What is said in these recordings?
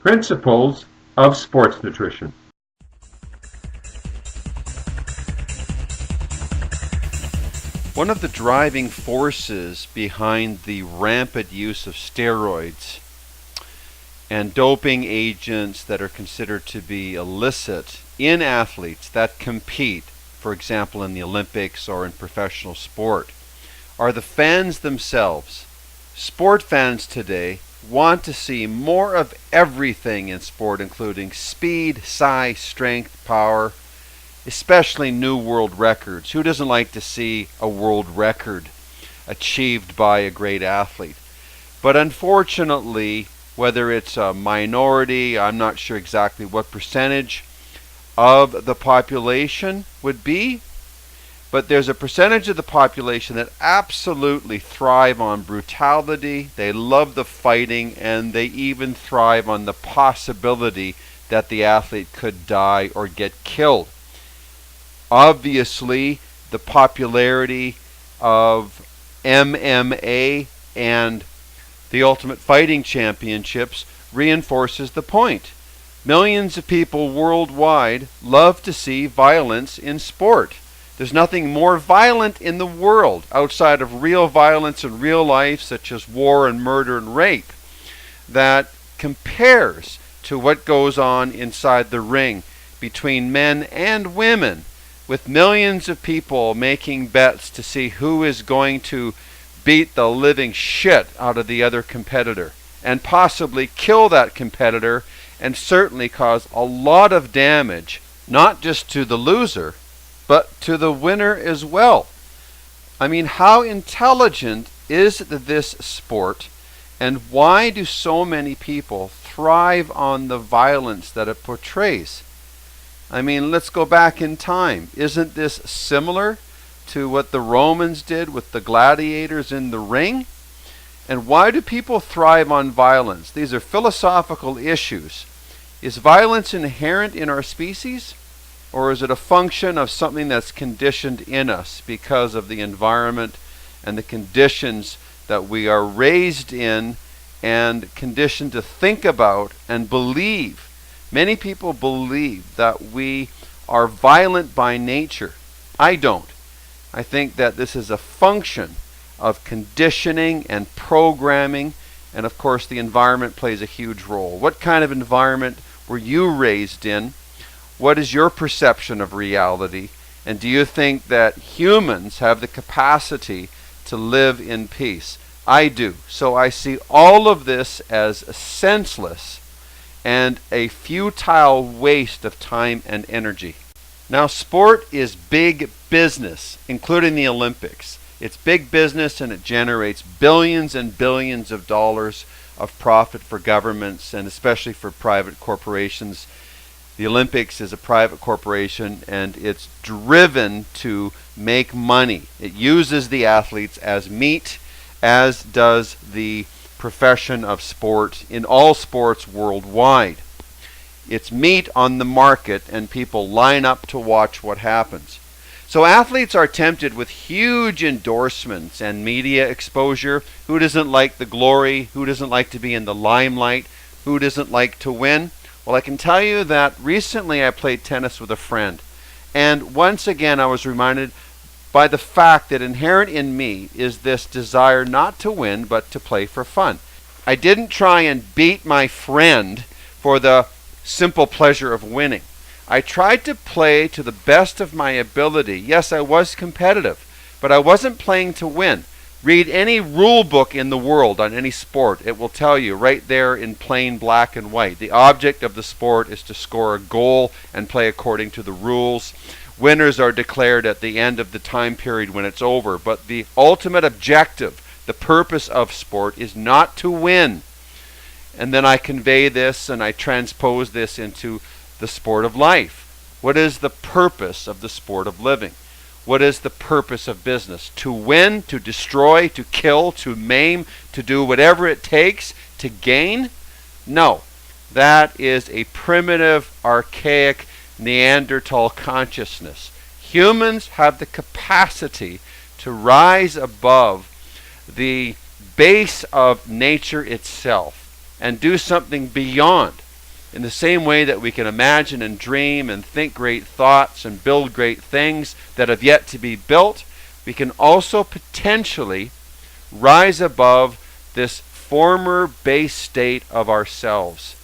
Principles of sports nutrition. One of the driving forces behind the rampant use of steroids and doping agents that are considered to be illicit in athletes that compete, for example in the Olympics or in professional sport, are the fans themselves. Sport fans today want to see more of everything in sport, including speed, size, strength, power, especially new world records. Who doesn't like to see a world record achieved by a great athlete? But unfortunately, whether it's a minority, I'm not sure exactly what percentage of the population would be, but there's a percentage of the population that absolutely thrive on brutality, they love the fighting, and they even thrive on the possibility that the athlete could die or get killed. Obviously, the popularity of MMA and the Ultimate Fighting Championships reinforces the point. Millions of people worldwide love to see violence in sport. There's nothing more violent in the world outside of real violence in real life, such as war and murder and rape, that compares to what goes on inside the ring between men and women, with millions of people making bets to see who is going to beat the living shit out of the other competitor and possibly kill that competitor and certainly cause a lot of damage, not just to the loser, but to the winner as well. I mean, how intelligent is this sport, and why do so many people thrive on the violence that it portrays? I mean, let's go back in time. Isn't this similar to what the Romans did with the gladiators in the ring? And why do people thrive on violence? These are philosophical issues. Is violence inherent in our species? Or is it a function of something that's conditioned in us because of the environment and the conditions that we are raised in and conditioned to think about and believe? Many people believe that we are violent by nature. I don't. I think that this is a function of conditioning and programming, and of course the environment plays a huge role. What kind of environment were you raised in? What is your perception of reality? And do you think that humans have the capacity to live in peace? I do. So I see all of this as senseless and a futile waste of time and energy. Now, sport is big business, including the Olympics. It's big business, and it generates billions and billions of dollars of profit for governments and especially for private corporations. The Olympics is a private corporation, and it's driven to make money. It uses the athletes as meat, as does the profession of sport in all sports worldwide. It's meat on the market, and people line up to watch what happens. So athletes are tempted with huge endorsements and media exposure. Who doesn't like the glory? Who doesn't like to be in the limelight? Who doesn't like to win? Well, I can tell you that recently I played tennis with a friend, and once again I was reminded by the fact that inherent in me is this desire not to win but to play for fun. I didn't try and beat my friend for the simple pleasure of winning. I tried to play to the best of my ability. Yes, I was competitive, but I wasn't playing to win. Read any rule book in the world on any sport. It will tell you right there in plain black and white. The object of the sport is to score a goal and play according to the rules. Winners are declared at the end of the time period when it's over. But the ultimate objective, the purpose of sport, is not to win. And then I convey this and I transpose this into the sport of life. What is the purpose of the sport of living? What is the purpose of business? To win, to destroy, to kill, to maim, to do whatever it takes to gain? No. That is a primitive, archaic, Neanderthal consciousness. Humans have the capacity to rise above the base of nature itself and do something beyond. In the same way that we can imagine and dream and think great thoughts and build great things that have yet to be built, we can also potentially rise above this former base state of ourselves.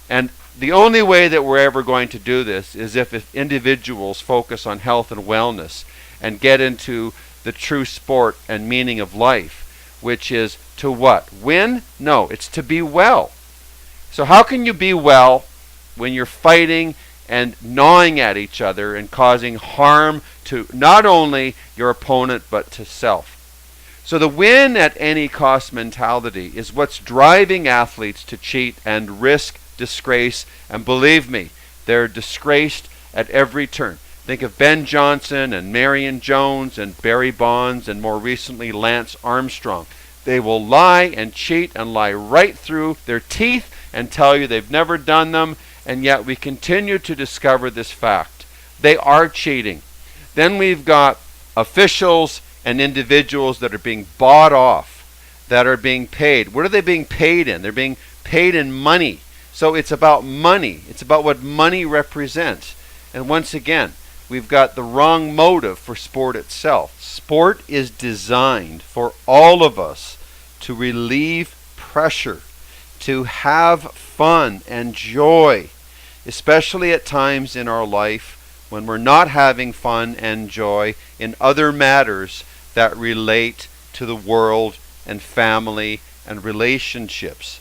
And the only way that we're ever going to do this is if individuals focus on health and wellness and get into the true sport and meaning of life, which is to what? Win? No, it's to be well. So how can you be well when you're fighting and gnawing at each other and causing harm to not only your opponent but to self? So the win at any cost mentality is what's driving athletes to cheat and risk disgrace, and believe me, they're disgraced at every turn. Think of Ben Johnson and Marion Jones and Barry Bonds and more recently Lance Armstrong. They will lie and cheat and lie right through their teeth and tell you they've never done them, and yet we continue to discover this fact. They are cheating. Then we've got officials and individuals that are being bought off, that are being paid. What are they being paid in? They're being paid in money. So it's about money. It's about what money represents. And once again, we've got the wrong motive for sport itself. Sport is designed for all of us to relieve pressure, to have fun and joy, especially at times in our life when we're not having fun and joy in other matters that relate to the world and family and relationships.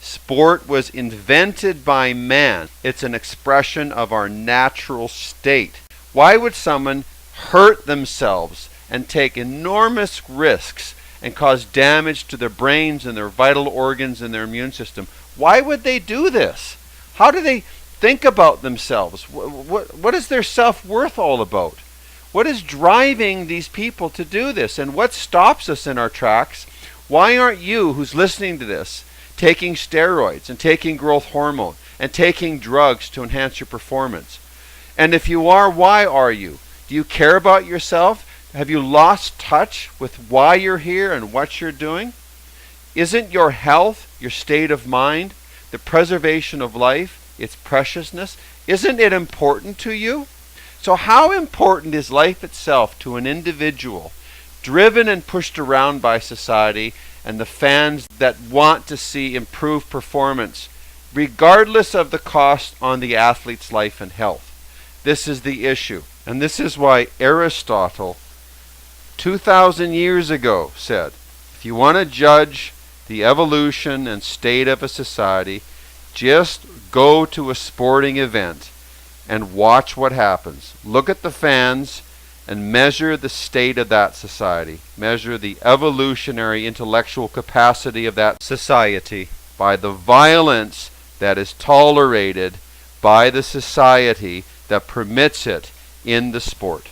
Sport was invented by man. It's an expression of our natural state. Why would someone hurt themselves and take enormous risks and cause damage to their brains and their vital organs and their immune system? Why would they do this? How do they think about themselves? What is their self-worth all about? What is driving these people to do this? And what stops us in our tracks? Why aren't you, who's listening to this, taking steroids and taking growth hormone and taking drugs to enhance your performance? And if you are, why are you? Do you care about yourself? Have you lost touch with why you're here and what you're doing? Isn't your health, your state of mind, the preservation of life, its preciousness, isn't it important to you? So how important is life itself to an individual driven and pushed around by society and the fans that want to see improved performance, regardless of the cost on the athlete's life and health? This is the issue. And this is why Aristotle, 2,000 years ago, said, if you want to judge the evolution and state of a society, just go to a sporting event and watch what happens. Look at the fans and measure the state of that society. Measure the evolutionary intellectual capacity of that society by the violence that is tolerated by the society that permits it in the sport.